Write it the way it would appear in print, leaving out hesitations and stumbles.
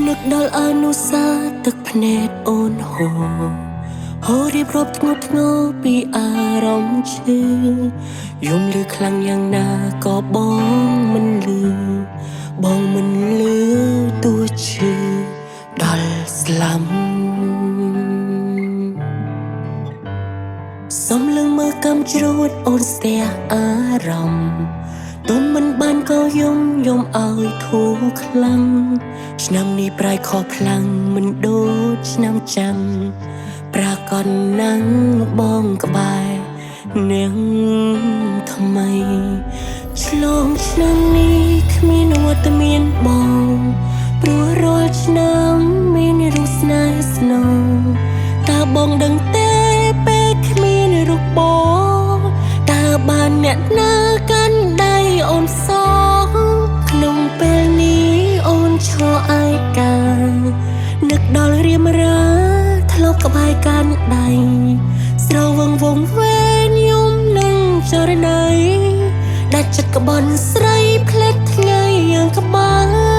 នឹកដល់អនុសាទឹកភ្នែកអូនហូរហូររៀបរាប់ធ្ងន់ធ្ងរពីអារម្មណ៍ឈឺយំលឺខ្លាំងយ៉ាងណាក៏បងមិនលឺបងមិនលឺទោះឈឺដល់ស្លាប់សំលឹងមើលកំជ្រួតអូនស្ទះអារម្មណ៍ទុំមិនបានក៏យំឲ្យធូរខ្លាំងឆ្នាំនេះប្រៃខុសខ្លាំងមិនដូចឆ្នាំចាំប្រាកដណាំងបងក្បែរនាងថ្មីឆ្លងឆ្នាំនេះគ្មានវត្តមានបងព្រោះរាល់ឆ្នាំមានរូបស្នេហ៍ស្នងតើបងដឹងទេពេលគ្មានរូបបងតើបានអ្នកណាកាន់ដៃអូនសងក្នុងពេលនេះអូនឈរឯកានឹកដល់រៀមរាធ្លាប់ក្បែរកាន់ដៃស្រវឹងវងវែងយំនឹងចរណៃដាច់ចិត្តក្បន់ស្រីផ្លេចថ្ងៃយ៉ាងក្បាល